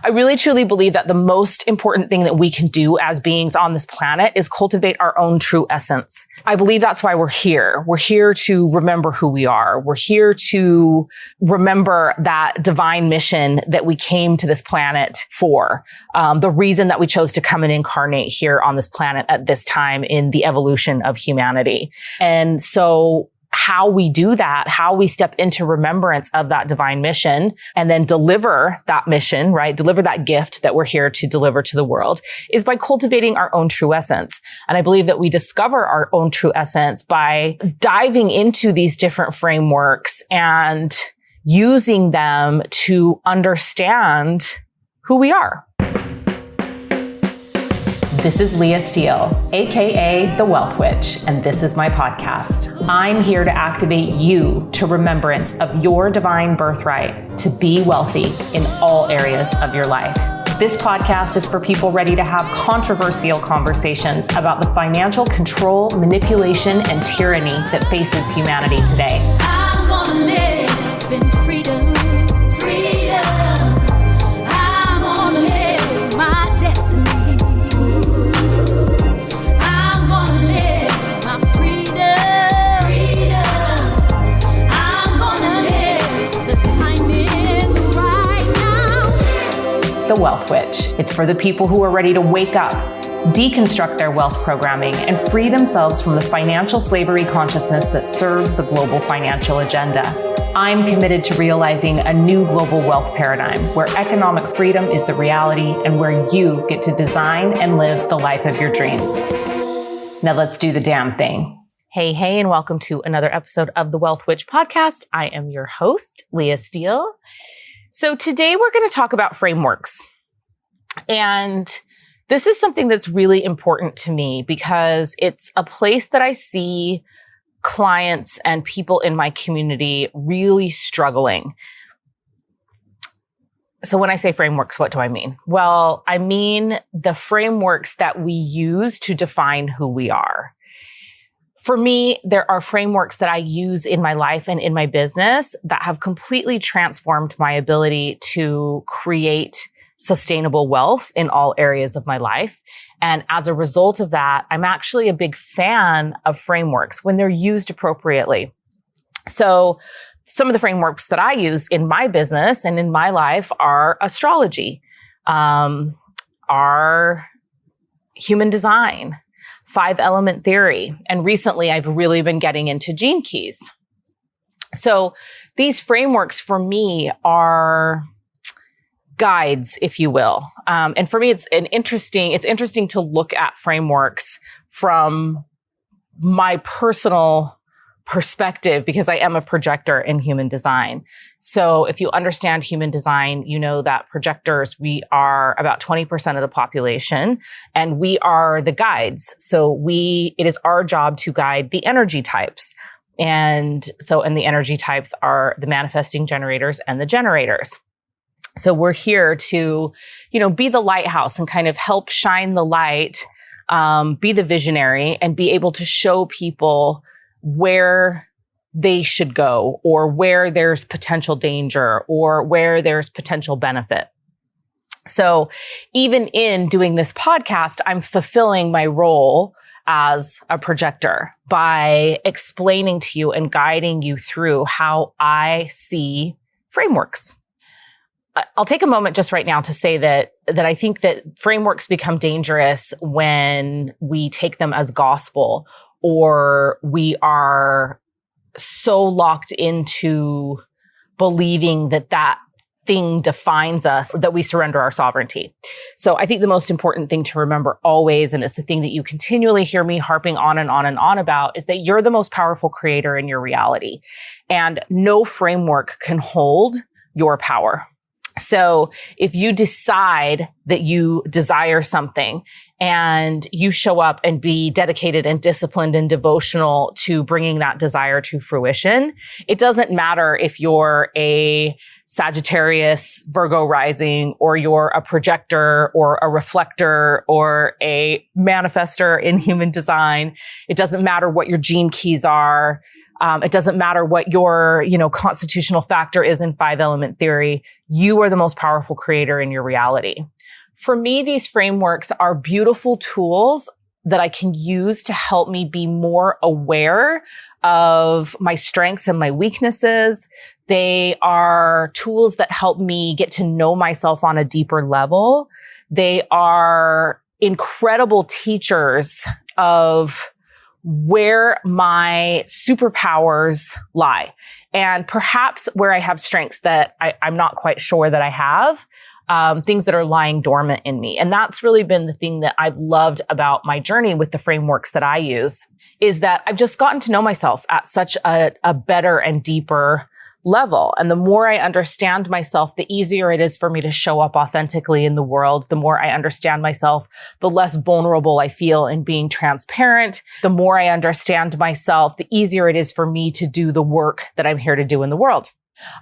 I really truly believe that the most important thing that we can do as beings on this planet is cultivate our own true essence. I believe that's why we're here. We're here to remember who we are. We're here to remember that divine mission that we came to this planet for. The reason that we chose to come and incarnate here on this planet at this time in the evolution of humanity. And so how we do that, how we step into remembrance of that divine mission and then deliver that mission, right? Deliver that gift that we're here to deliver to the world is by cultivating our own true essence. And I believe that we discover our own true essence by diving into these different frameworks and using them to understand who we are. This is Leah Steele, aka The Wealth Witch, and this is my podcast. I'm here to activate you to remembrance of your divine birthright to be wealthy in all areas of your life. This podcast is for people ready to have controversial conversations about the financial control, manipulation, and tyranny that faces humanity today. I'm gonna live in freedom. The Wealth Witch. It's for the people who are ready to wake up, deconstruct their wealth programming, and free themselves from the financial slavery consciousness that serves the global financial agenda. I'm committed to realizing a new global wealth paradigm where economic freedom is the reality and where you get to design and live the life of your dreams. Now let's do the damn thing. Hey, and welcome to another episode of the Wealth Witch podcast. I am your host, Leah Steele. So today we're going to talk about frameworks. And this is something that's really important to me because it's a place that I see clients and people in my community really struggling. So when I say frameworks, what do I mean? Well, I mean the frameworks that we use to define who we are. For me, there are frameworks that I use in my life and in my business that have completely transformed my ability to create sustainable wealth in all areas of my life. And as a result of that, I'm actually a big fan of frameworks when they're used appropriately. So some of the frameworks that I use in my business and in my life are astrology, are human design, 5-element theory. And recently I've really been getting into gene keys. So these frameworks for me are guides, if you will. And for me, it's interesting to look at frameworks from my personal perspective because I am a projector in human design. So if you understand human design, you know that projectors, we are about 20% of the population and we are the guides. So it is our job to guide the energy types. And the energy types are the manifesting generators and the generators. So we're here to, be the lighthouse and kind of help shine the light, be the visionary and be able to show people where they should go or where there's potential danger or where there's potential benefit. So even in doing this podcast, I'm fulfilling my role as a projector by explaining to you and guiding you through how I see frameworks. I'll take a moment just right now to say that I think that frameworks become dangerous when we take them as gospel or we are so locked into believing that thing defines us that we surrender our sovereignty. So I think the most important thing to remember always, and it's the thing that you continually hear me harping on and on and on about, is that you're the most powerful creator in your reality. And no framework can hold your power. So if you decide that you desire something and you show up and be dedicated and disciplined and devotional to bringing that desire to fruition, it doesn't matter if you're a Sagittarius, Virgo rising, or you're a projector or a reflector or a manifester in human design. It doesn't matter what your gene keys are. It doesn't matter what your, constitutional factor is in 5-element theory. You are the most powerful creator in your reality. For me, these frameworks are beautiful tools that I can use to help me be more aware of my strengths and my weaknesses. They are tools that help me get to know myself on a deeper level. They are incredible teachers of where my superpowers lie, and perhaps where I have strengths that I'm not quite sure that I have. Things that are lying dormant in me. And that's really been the thing that I've loved about my journey with the frameworks that I use, is that I've just gotten to know myself at such a better and deeper level. And the more I understand myself, the easier it is for me to show up authentically in the world. The more I understand myself, the less vulnerable I feel in being transparent. The more I understand myself, the easier it is for me to do the work that I'm here to do in the world.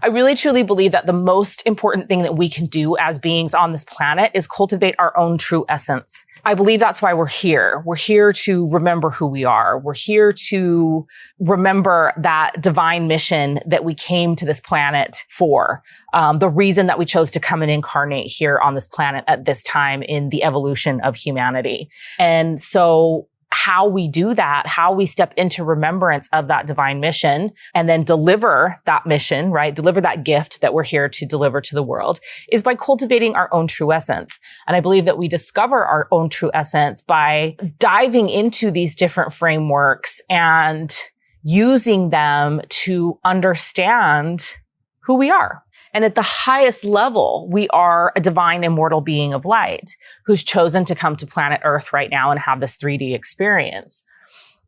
I really truly believe that the most important thing that we can do as beings on this planet is cultivate our own true essence. I believe that's why we're here. We're here to remember who we are. We're here to remember that divine mission that we came to this planet for. The reason that we chose to come and incarnate here on this planet at this time in the evolution of humanity. And so how we do that, how we step into remembrance of that divine mission and then deliver that mission, right? Deliver that gift that we're here to deliver to the world, is by cultivating our own true essence. And I believe that we discover our own true essence by diving into these different frameworks and using them to understand who we are. And at the highest level, we are a divine immortal being of light who's chosen to come to planet Earth right now and have this 3D experience.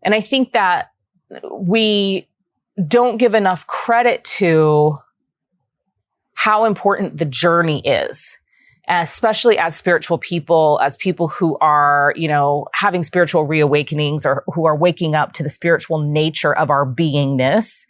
And I think that we don't give enough credit to how important the journey is, especially as spiritual people, as people who are, having spiritual reawakenings or who are waking up to the spiritual nature of our beingness.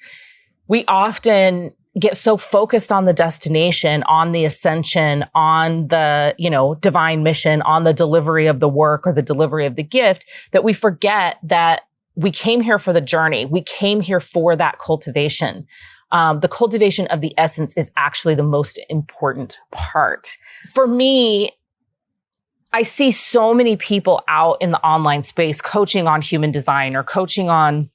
We often get so focused on the destination, on the ascension, on the, divine mission, on the delivery of the work or the delivery of the gift, that we forget that we came here for the journey. We came here for that cultivation. The cultivation of the essence is actually the most important part. For me, I see so many people out in the online space coaching on human design or coaching on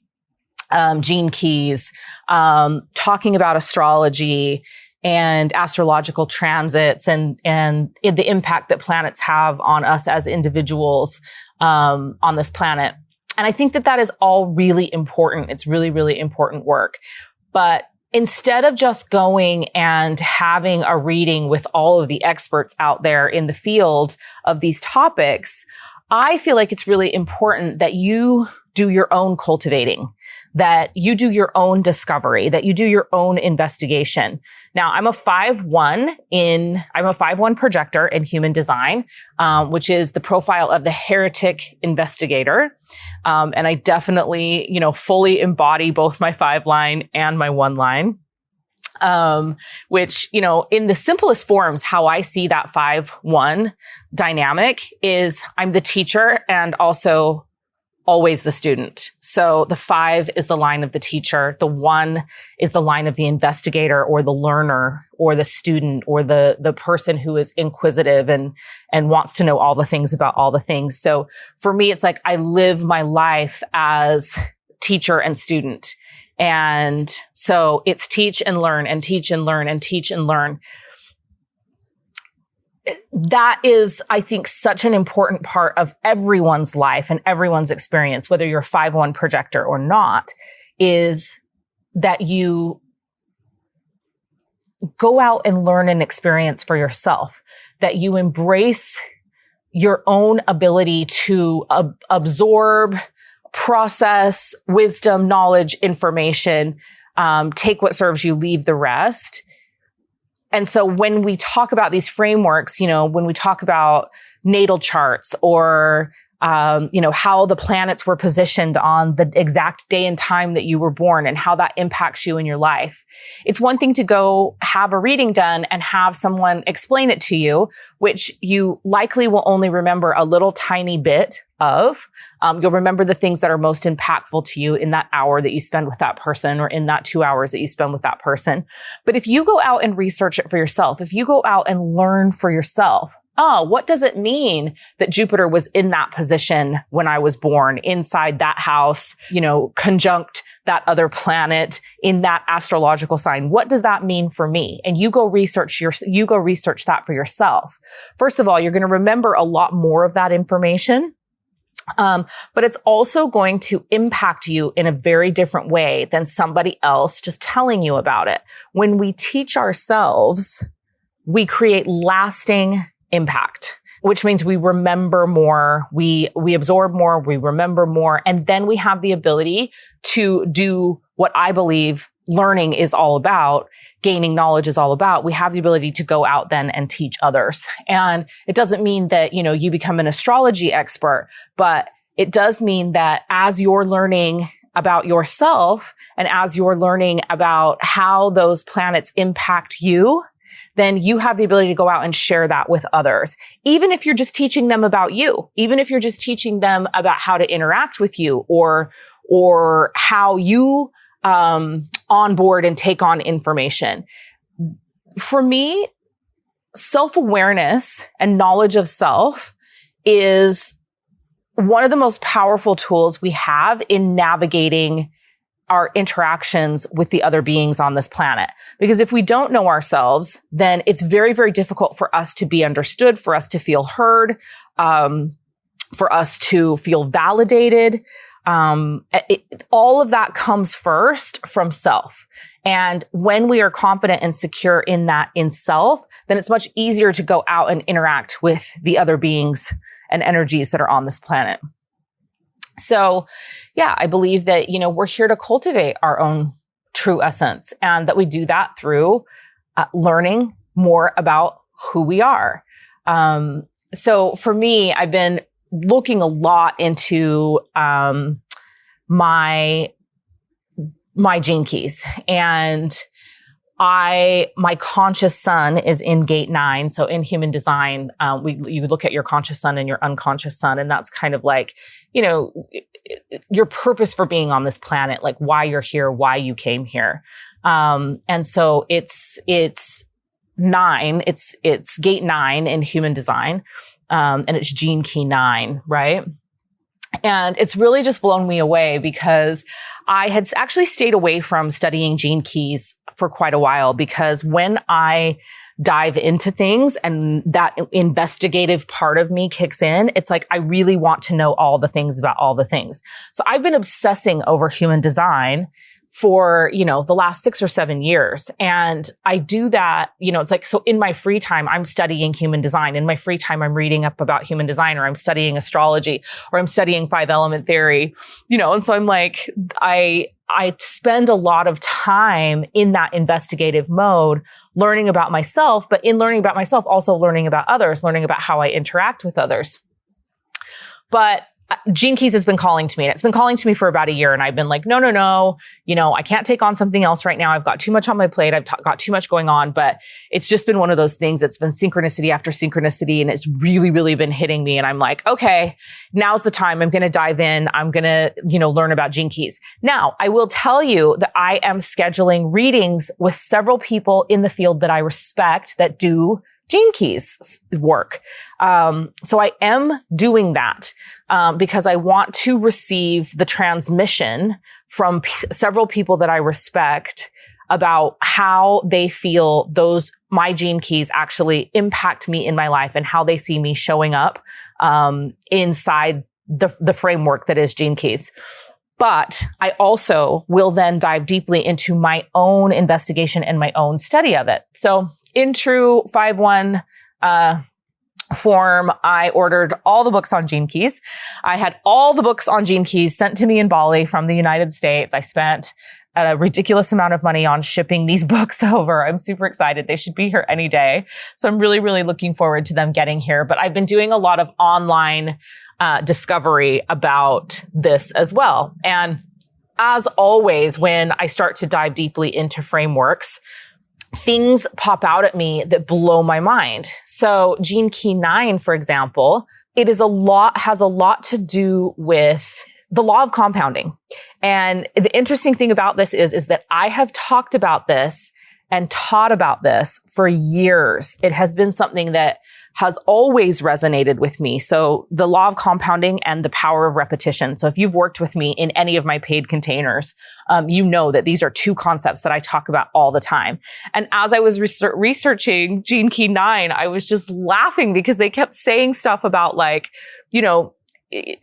gene keys, talking about astrology and astrological transits and the impact that planets have on us as individuals, on this planet. And I think that is all really important. It's really, really important work. But instead of just going and having a reading with all of the experts out there in the field of these topics, I feel like it's really important that you do your own cultivating, that you do your own discovery, that you do your own investigation. Now, I'm a 5/1 projector in human design, which is the profile of the heretic investigator. And I definitely, fully embody both my 5 line and my 1 line. Which, in the simplest forms, how I see that 5/1 dynamic is I'm the teacher and also always the student. So the 5 is the line of the teacher. The 1 is the line of the investigator or the learner or the student or the person who is inquisitive and wants to know all the things about all the things. So for me, it's like I live my life as teacher and student. And so it's teach and learn and teach and learn and teach and learn. That is, I think, such an important part of everyone's life and everyone's experience, whether you're a 5/1 projector or not, is that you go out and learn and experience for yourself, that you embrace your own ability to absorb, process wisdom, knowledge, information, take what serves you, leave the rest. And so when we talk about these frameworks, when we talk about natal charts or, how the planets were positioned on the exact day and time that you were born and how that impacts you in your life, it's one thing to go have a reading done and have someone explain it to you, which you likely will only remember a little tiny bit of. You'll remember the things that are most impactful to you in that hour that you spend with that person or in that 2 hours that you spend with that person. But if you go out and research it for yourself, if you go out and learn for yourself, oh, what does it mean that Jupiter was in that position when I was born, inside that house, conjunct that other planet in that astrological sign? What does that mean for me? And you go research that for yourself. First of all, you're going to remember a lot more of that information. But it's also going to impact you in a very different way than somebody else just telling you about it. When we teach ourselves, we create lasting impact, which means we remember more, we absorb more, we remember more, and then we have the ability to do what I believe learning is all about, gaining knowledge is all about. We have the ability to go out then and teach others. And it doesn't mean that, you become an astrology expert, but it does mean that as you're learning about yourself and as you're learning about how those planets impact you, then you have the ability to go out and share that with others. Even if you're just teaching them about you, even if you're just teaching them about how to interact with you or how you onboard and take on information. For me, self-awareness and knowledge of self is one of the most powerful tools we have in navigating our interactions with the other beings on this planet. Because if we don't know ourselves, then it's very, very difficult for us to be understood, for us to feel heard, for us to feel validated. All of that comes first from self. And when we are confident and secure in that in self, then it's much easier to go out and interact with the other beings and energies that are on this planet. So yeah, I believe that, we're here to cultivate our own true essence and that we do that through learning more about who we are. So for me, I've been looking a lot into my gene keys, and my conscious sun is in gate 9. So in human design, you look at your conscious sun and your unconscious sun, and that's kind of like, your purpose for being on this planet, like why you're here, why you came here. And so it's 9, it's gate 9 in human design. And it's gene key 9, right? And it's really just blown me away because I had actually stayed away from studying gene keys for quite a while, because when I dive into things and that investigative part of me kicks in, it's like, I really want to know all the things about all the things. So I've been obsessing over human design for, the last 6 or 7 years. And I do that, it's like, so in my free time, I'm studying human design. In my free time, I'm reading up about human design, or I'm studying astrology, or I'm studying 5 element theory, and so I'm like, I spend a lot of time in that investigative mode, learning about myself, but in learning about myself, also learning about others, learning about how I interact with others. But Gene Keys has been calling to me, and it's been calling to me for about a year. And I've been like, no, I can't take on something else right now. I've got too much on my plate. I've got too much going on, but it's just been one of those things that's been synchronicity after synchronicity. And it's really, really been hitting me. And I'm like, okay, now's the time. I'm going to dive in. I'm going to, learn about Gene Keys. Now, I will tell you that I am scheduling readings with several people in the field that I respect that do Gene Keys work. So I am doing that, because I want to receive the transmission from several people that I respect about how they feel my Gene Keys actually impact me in my life and how they see me showing up, inside the framework that is Gene Keys. But I also will then dive deeply into my own investigation and my own study of it. So in true 5-1 form, I ordered all the books on Gene Keys. I had all the books on Gene Keys sent to me in Bali from the United States. I spent a ridiculous amount of money on shipping these books over. I'm super excited. They should be here any day. So I'm really, really looking forward to them getting here. But I've been doing a lot of online discovery about this as well. And as always, when I start to dive deeply into frameworks, things pop out at me that blow my mind. So Gene Key 9, for example, has a lot to do with the law of compounding. And the interesting thing about this is that I have talked about this and taught about this for years. It has been something that has always resonated with me. So the law of compounding and the power of repetition. So if you've worked with me in any of my paid containers, you know that these are two concepts that I talk about all the time. And as I was researching Gene Key 9, I was just laughing because they kept saying stuff about like, you know,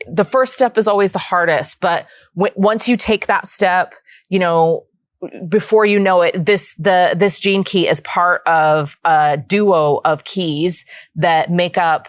the first step is always the hardest, but once you take that step, you know, before you know it, this gene key is part of a duo of keys that make up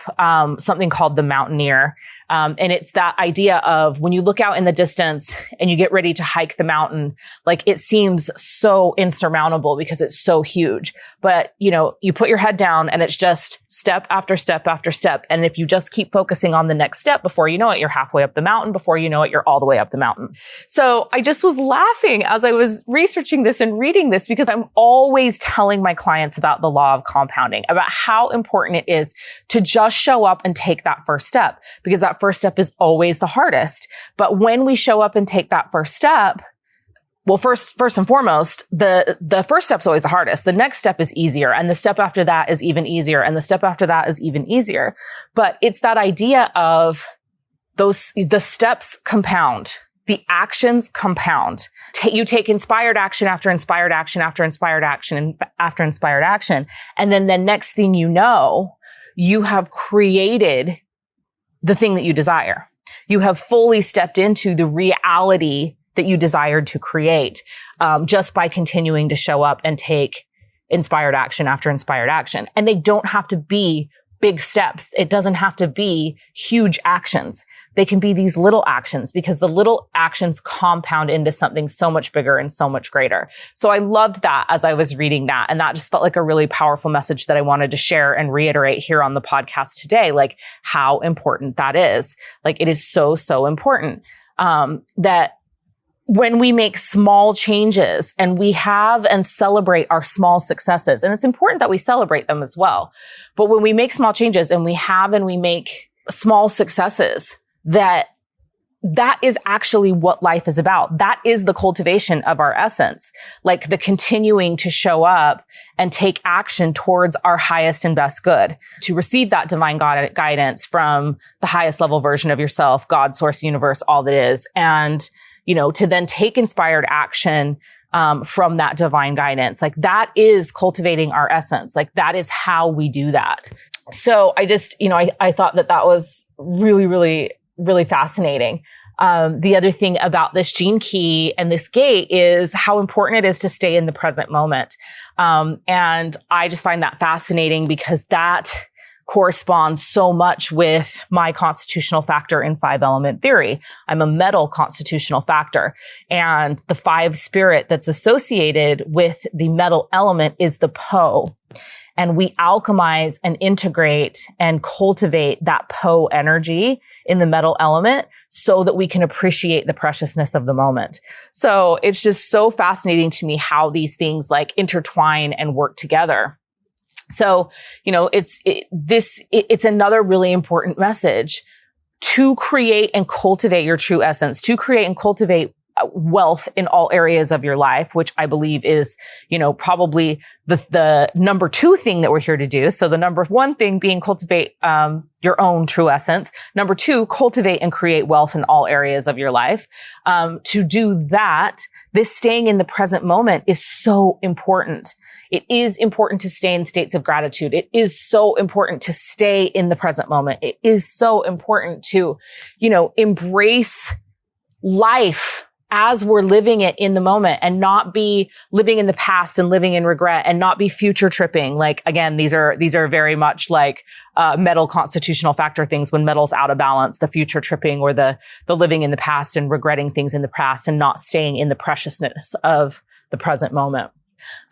something called the mountaineer. And it's that idea of when you look out in the distance and you get ready to hike the mountain, like it seems so insurmountable because it's so huge. But, you know, you put your head down and it's just step after step after step. And if you just keep focusing on the next step, before you know it, you're halfway up the mountain. Before you know it, you're all the way up the mountain. So I just was laughing as I was researching this and reading this because I'm always telling my clients about the law of compounding, about how important it is to just show up and take that first step, because that first step is always the hardest. But when we show up and take that first step, well, first and foremost, the first step's always the hardest. The next step is easier. And the step after that is even easier. And the step after that is even easier. But it's that idea of the steps compound. The actions compound. You take inspired action after inspired action after inspired action and after inspired action. And then the next thing you know, you have created the thing that you desire. You have fully stepped into the reality that you desired to create, just by continuing to show up and take inspired action after inspired action. And they don't have to be big steps. It doesn't have to be huge actions. They can be these little actions because the little actions compound into something so much bigger and so much greater. So I loved that as I was reading that. And that just felt like a really powerful message that I wanted to share and reiterate here on the podcast today, like how important that is. Like it is so, so important, that when we make small changes and we have and celebrate our small successes, and it's important that we celebrate them as well. But when we make small changes and we have and we make small successes, that is actually what life is about. That is the cultivation of our essence, like the continuing to show up and take action towards our highest and best good, to receive that divine guidance from the highest level version of yourself, God, source, universe, all that is. And you know, to then take inspired action from that divine guidance. Like that is cultivating our essence. Like that is how we do that. So I just, you know, I thought that was really, really, really fascinating. The other thing about this gene key and this gate is how important it is to stay in the present moment. And I just find that fascinating because that corresponds so much with my constitutional factor in 5-element theory. I'm a metal constitutional factor, and the 5 spirit that's associated with the metal element is the Po. And we alchemize and integrate and cultivate that Po energy in the metal element so that we can appreciate the preciousness of the moment. So it's just so fascinating to me how these things like intertwine and work together. So, you know, it's another really important message to create and cultivate your true essence, to create and cultivate wealth in all areas of your life, which I believe is, you know, probably the number 2 thing that we're here to do. So the number 1 thing being cultivate your own true essence. Number 2, cultivate and create wealth in all areas of your life. To do that, this staying in the present moment is so important. It is important to stay in states of gratitude. It is so important to stay in the present moment. It is so important to, you know, embrace life as we're living it in the moment and not be living in the past and living in regret and not be future tripping. Like, again, these are very much like, metal constitutional factor things. When metal's out of balance, the future tripping or the living in the past and regretting things in the past and not staying in the preciousness of the present moment.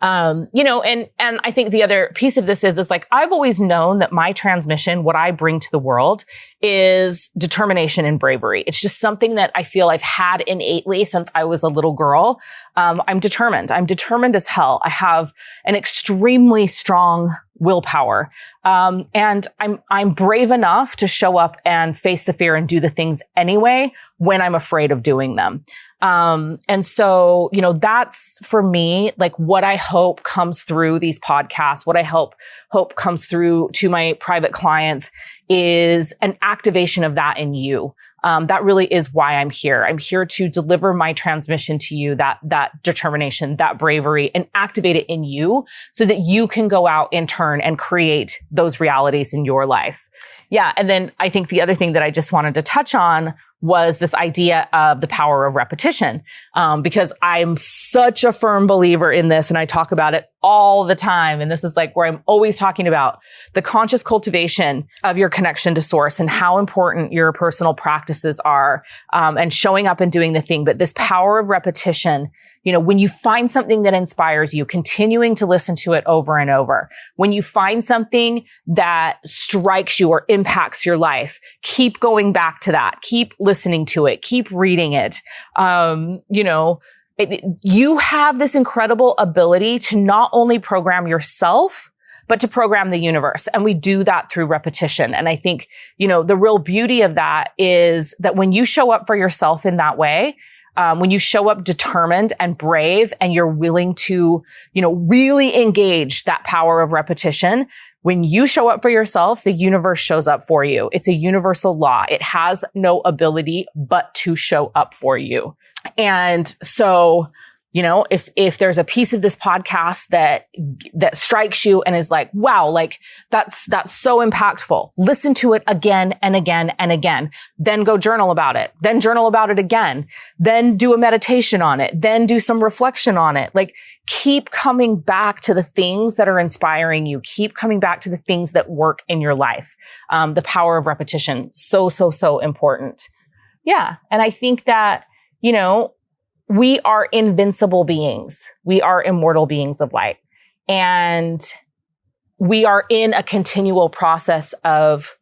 You know, and I think the other piece of this is like, I've always known that my transmission, what I bring to the world is determination and bravery. It's just something that I feel I've had innately since I was a little girl. I'm determined. I'm determined as hell. I have an extremely strong willpower. And I'm brave enough to show up and face the fear and do the things anyway when I'm afraid of doing them. And so, that's for me, like what I hope comes through these podcasts, what I hope comes through to my private clients is an activation of that in you. That really is why I'm here. I'm here to deliver my transmission to you, that determination, that bravery, and activate it in you so that you can go out in turn and create those realities in your life. Yeah. And then I think the other thing that I just wanted to touch on was this idea of the power of repetition. Because I'm such a firm believer in this and I talk about it all the time. And this is like where I'm always talking about the conscious cultivation of your connection to source and how important your personal practices are, and showing up and doing the thing. But this power of repetition, when you find something that inspires you, continuing to listen to it over and over. When you find something that strikes you or impacts your life, keep going back to that. Keep listening to it. Keep reading it. You have this incredible ability to not only program yourself, but to program the universe. And we do that through repetition. And I think, the real beauty of that is that when you show up for yourself in that way, when you show up determined and brave and you're willing to, really engage that power of repetition, when you show up for yourself, the universe shows up for you. It's a universal law. It has no ability but to show up for you. And so, if there's a piece of this podcast that strikes you and is like, wow, like that's so impactful. Listen to it again and again and again. Then go journal about it. Then journal about it again. Then do a meditation on it. Then do some reflection on it. Like keep coming back to the things that are inspiring you. Keep coming back to the things that work in your life. The power of repetition. So important. Yeah. And I think that, we are invincible beings. We are immortal beings of light. And we are in a continual process of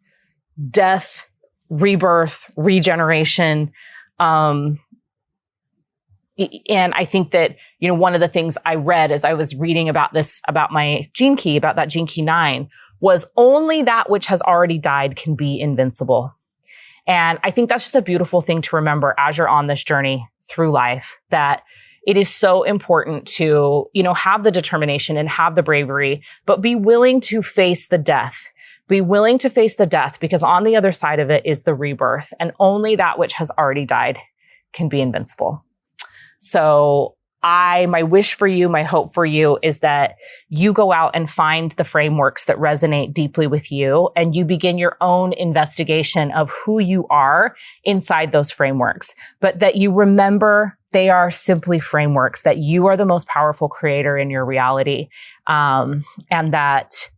death, rebirth, regeneration. And I think that, one of the things I read as I was reading about this, about my gene key, about that gene key 9, was only that which has already died can be invincible. And I think that's just a beautiful thing to remember as you're on this journey through life, that it is so important to, have the determination and have the bravery, but be willing to face the death. Be willing to face the death because on the other side of it is the rebirth, and only that which has already died can be invincible. So my wish for you, my hope for you is that you go out and find the frameworks that resonate deeply with you, and you begin your own investigation of who you are inside those frameworks, but that you remember they are simply frameworks, that you are the most powerful creator in your reality, and that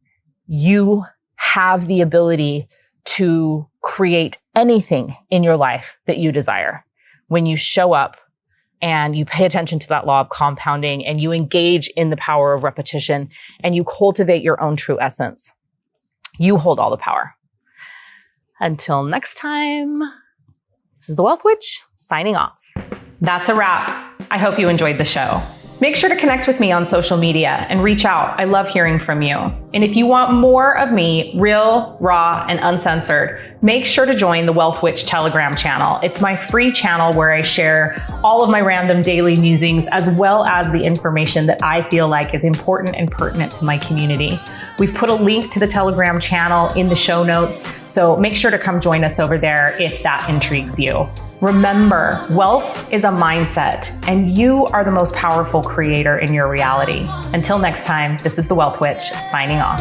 you have the ability to create anything in your life that you desire when you show up and you pay attention to that law of compounding and you engage in the power of repetition and you cultivate your own true essence. You hold all the power. Until next time, this is the Wealth Witch signing off. That's a wrap. I hope you enjoyed the show. Make sure to connect with me on social media and reach out. I love hearing from you. And if you want more of me, real, raw, and uncensored, make sure to join the Wealth Witch Telegram channel. It's my free channel where I share all of my random daily musings as well as the information that I feel like is important and pertinent to my community. We've put a link to the Telegram channel in the show notes, so make sure to come join us over there if that intrigues you. Remember, wealth is a mindset, and you are the most powerful creator in your reality. Until next time, this is the Wealth Witch signing off.